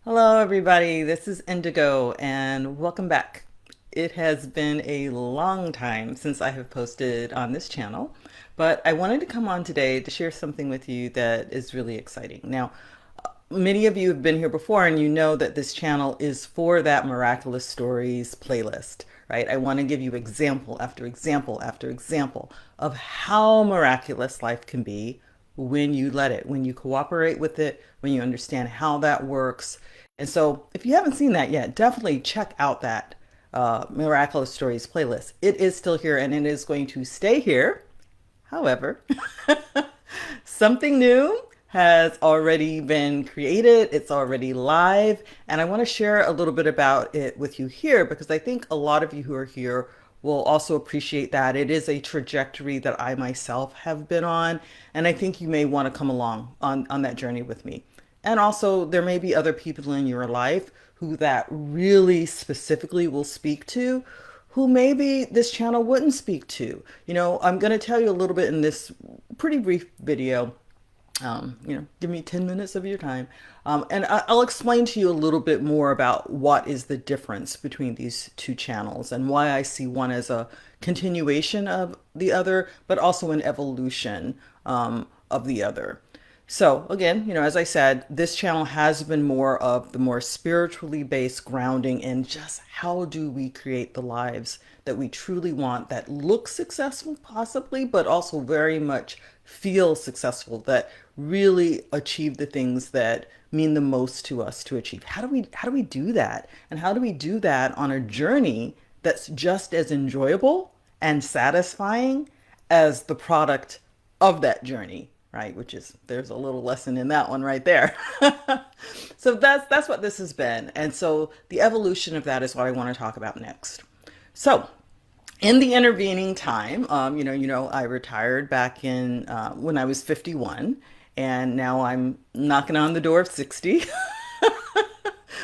Hello, everybody. This is Indigo, and welcome back. It has been a long time since I have posted on this channel, but I wanted to come on today to share something with you that is really exciting. Now, many of you have been here before, and you know that this channel is for that Miraculous Stories playlist, right? I want to give you example after example after example of how miraculous life can be when you let it, when you cooperate with it, when you understand how that works. And so if you haven't seen that yet, definitely check out that Miraculous Stories playlist. It is still here and it is going to stay here. However, something new has already been created. It's already live. And I want to share a little bit about it with you here because I think a lot of you who are here will also appreciate that. It is a trajectory that I myself have been on. And I think you may want to come along on that journey with me. And also, there may be other people in your life who that really specifically will speak to, who maybe this channel wouldn't speak to. I'm going to tell you a little bit in this pretty brief video. Give me 10 minutes of your time. And I'll explain to you a little bit more about what is the difference between these two channels and why I see one as a continuation of the other, but also an evolution of the other. So again, as I said, this channel has been more of the more spiritually based grounding in just how do we create the lives that we truly want, that look successful possibly, but also very much feel successful, that really achieve the things that mean the most to us to achieve. How do we do that? And how do we do that on a journey that's just as enjoyable and satisfying as the product of that journey? Right, which is, there's a little lesson in that one right there. So that's what this has been. And so the evolution of that is what I want to talk about next. So in the intervening time, I retired back in when I was 51, and now I'm knocking on the door of 60,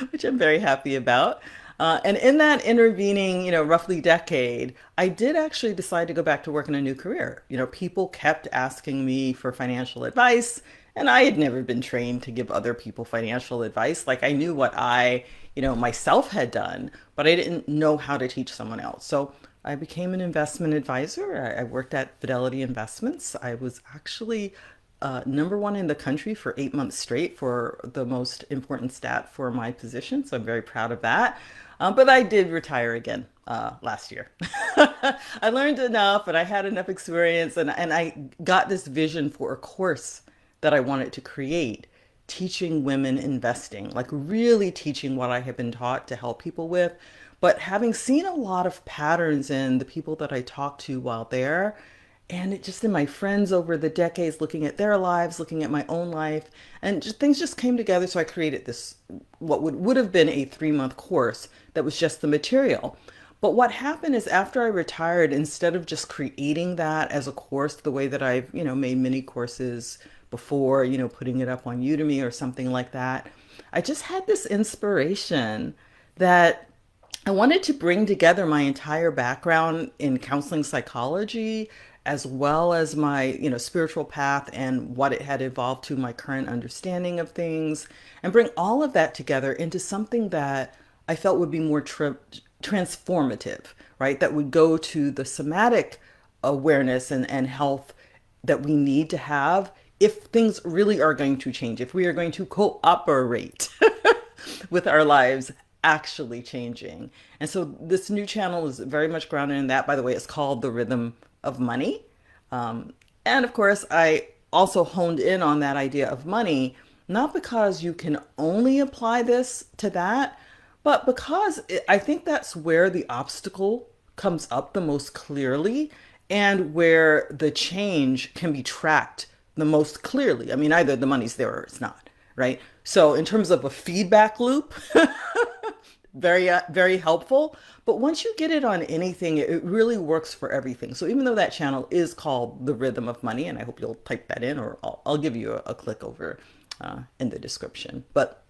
which I'm very happy about. And in that intervening, roughly decade, I did actually decide to go back to work in a new career. People kept asking me for financial advice, and I had never been trained to give other people financial advice. Like I knew what I, myself had done, but I didn't know how to teach someone else. So I became an investment advisor. I worked at Fidelity Investments. I was actually number one in the country for 8 months straight for the most important stat for my position. So I'm very proud of that. But I did retire again last year. I learned enough and I had enough experience and I got this vision for a course that I wanted to create, teaching women investing, like really teaching what I have been taught to help people with. But having seen a lot of patterns in the people that I talked to while there, and it just in my friends over the decades, looking at their lives, looking at my own life, and things just came together. So I created this, what would have been a 3-month course that was just the material. But what happened is after I retired, instead of just creating that as a course the way that I've, made many courses before, putting it up on Udemy or something like that, I just had this inspiration that I wanted to bring together my entire background in counseling psychology, as well as my, spiritual path and what it had evolved to my current understanding of things, and bring all of that together into something that I felt would be more transformative, right? That would go to the somatic awareness and health that we need to have if things really are going to change, if we are going to cooperate with our lives actually changing. And so this new channel is very much grounded in that. By the way, it's called The Rhythm of Money. And of course, I also honed in on that idea of money, not because you can only apply this to that, but because I think that's where the obstacle comes up the most clearly and where the change can be tracked the most clearly. I mean, either the money's there or it's not, right? So in terms of a feedback loop, very helpful. But once you get it on anything, it really works for everything. So even though that channel is called The Rhythm of Money, and I hope you'll type that in, or I'll give you a click over in the description. But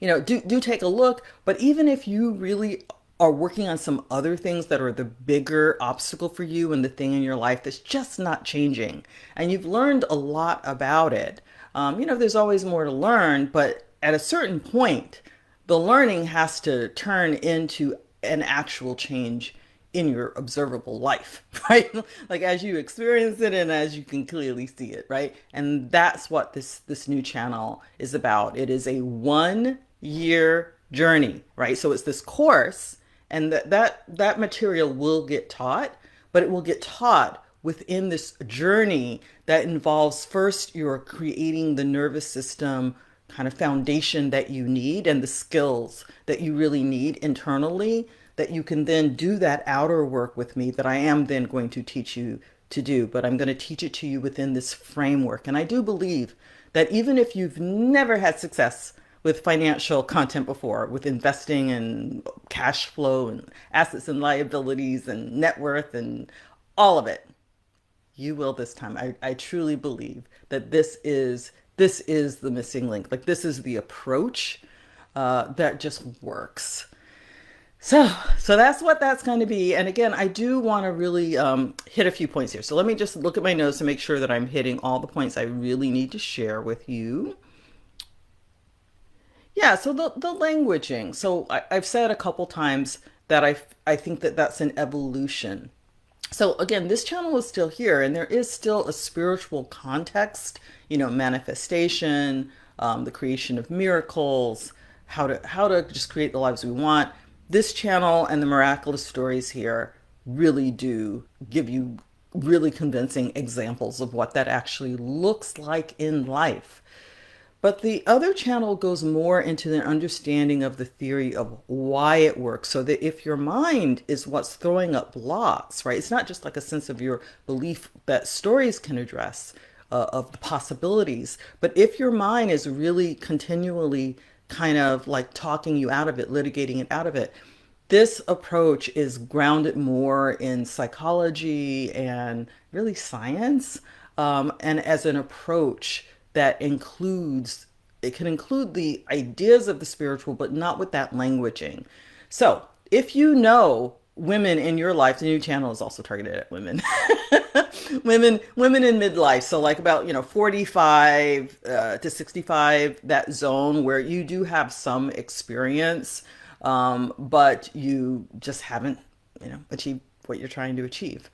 do take a look. But even if you really are working on some other things that are the bigger obstacle for you and the thing in your life that's just not changing, and you've learned a lot about it, there's always more to learn, but at a certain point, the learning has to turn into an actual change in your observable life, right? Like as you experience it and as you can clearly see it, right? And that's what this new channel is about. It is a 1 year journey, right? So it's this course, and that material will get taught, but it will get taught within this journey that involves first you're creating the nervous system kind of foundation that you need and the skills that you really need internally, that you can then do that outer work with me that I am then going to teach you to do. But I'm going to teach it to you within this framework. And I do believe that even if you've never had success with financial content before, with investing and cash flow and assets and liabilities and net worth and all of it, you will this time. I truly believe that this is the missing link. Like this is the approach that just works. So that's what that's going to be. And again, I do want to really hit a few points here. So let me just look at my notes to make sure that I'm hitting all the points I really need to share with you. Yeah, so the languaging. So I've said a couple times that I think that that's an evolution. So again, this channel is still here, and there is still a spiritual context, manifestation, the creation of miracles, how to just create the lives we want. This channel and the miraculous stories here really do give you really convincing examples of what that actually looks like in life. But the other channel goes more into the understanding of the theory of why it works. So that if your mind is what's throwing up blocks, right? It's not just like a sense of your belief that stories can address of the possibilities. But if your mind is really continually kind of like talking you out of it, litigating it out of it, this approach is grounded more in psychology and really science, and as an approach that includes, it can include the ideas of the spiritual, but not with that languaging. So if you know women in your life, the new channel is also targeted at women, women in midlife. So like about, 45 to 65, that zone where you do have some experience, but you just haven't, achieved what you're trying to achieve.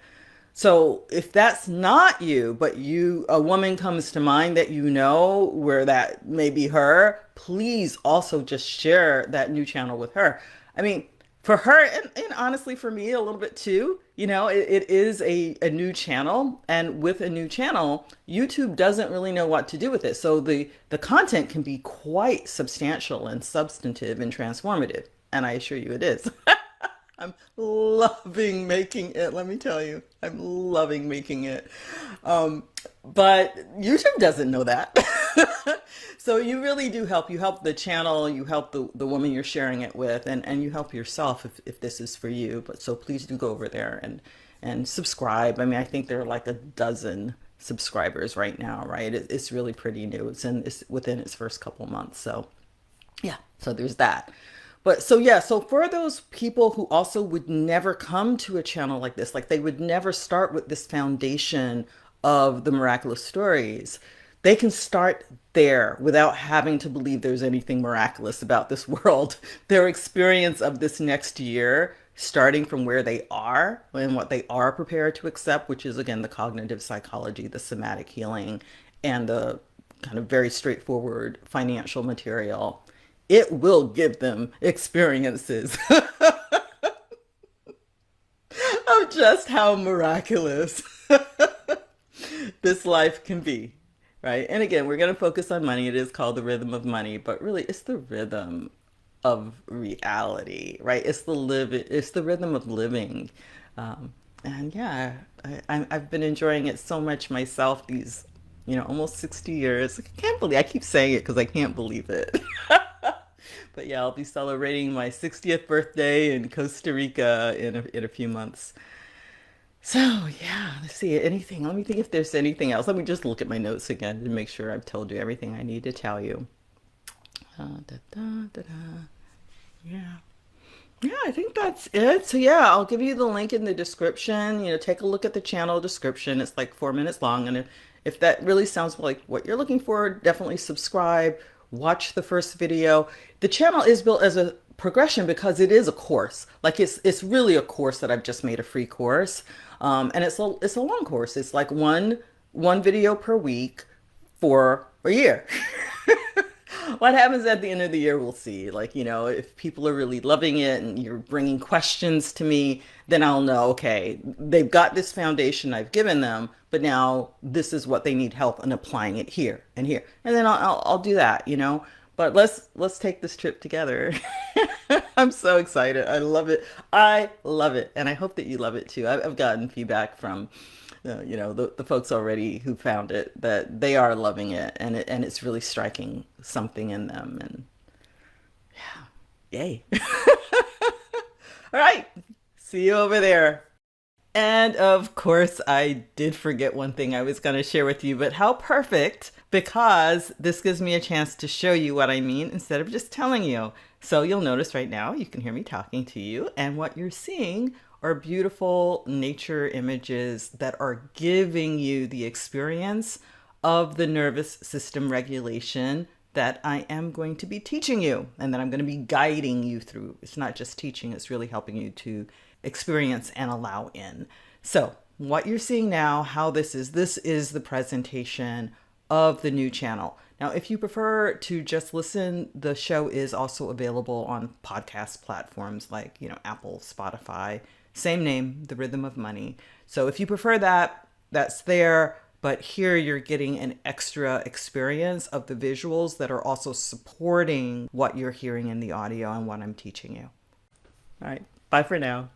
So if that's not you, but a woman comes to mind that where that may be her, please also just share that new channel with her. I mean, for her, and honestly for me a little bit too, it is a new channel. And with a new channel, YouTube doesn't really know what to do with it. So the content can be quite substantial and substantive and transformative. And I assure you it is. I'm loving making it. Let me tell you, I'm loving making it. But YouTube doesn't know that. So you really do help. You help the channel, you help the woman you're sharing it with, and you help yourself if this is for you. But so please do go over there and subscribe. I mean, I think there are like a dozen subscribers right now, right? It's really pretty new. It's within its first couple months. So yeah, so there's that. But so yeah, so for those people who also would never come to a channel like this, like they would never start with this foundation of the miraculous stories, they can start there without having to believe there's anything miraculous about this world. Their experience of this next year, starting from where they are and what they are prepared to accept, which is again the cognitive psychology, the somatic healing, and the kind of very straightforward financial material. It will give them experiences of just how miraculous this life can be, right? And again, we're going to focus on money. It is called the rhythm of money, but really it's the rhythm of reality, right? It's the rhythm of living. And yeah, I've been enjoying it so much myself these, almost 60 years. I keep saying it because I can't believe it. But yeah, I'll be celebrating my 60th birthday in Costa Rica in a few months. So yeah, let's see, anything. Let me think if there's anything else. Let me just look at my notes again to make sure I've told you everything I need to tell you. Da, da, da, da. Yeah. Yeah, I think that's it. So yeah, I'll give you the link in the description. Take a look at the channel description. It's like 4 minutes long. And if that really sounds like what you're looking for, definitely subscribe. watch the first video. The channel is built as a progression because it is a course. Like it's really a course that I've just made a free course. And it's a long course. It's like one video per week for a year. What happens at the end of the year, we'll see. Like, if people are really loving it and you're bringing questions to me, then I'll know, okay, they've got this foundation I've given them, but now this is what they need help in applying it here and here. And then I'll do that. But let's take this trip together. I'm so excited. I love it. I love it. And I hope that you love it too. I've gotten feedback from the folks already who found it, that they are loving it, and it's really striking something in them, and yeah, yay. All right, see you over there. And of course, I did forget one thing I was going to share with you, but how perfect, because this gives me a chance to show you what I mean instead of just telling you. So you'll notice right now, you can hear me talking to you, and what you're seeing are beautiful nature images that are giving you the experience of the nervous system regulation that I am going to be teaching you and that I'm going to be guiding you through. It's not just teaching, it's really helping you to experience and allow in. So what you're seeing now, how this is the presentation of the new channel. Now, if you prefer to just listen, the show is also available on podcast platforms like, Apple, Spotify, same name, The Rhythm of Money. So if you prefer that, that's there. But here you're getting an extra experience of the visuals that are also supporting what you're hearing in the audio and what I'm teaching you. All right. Bye for now.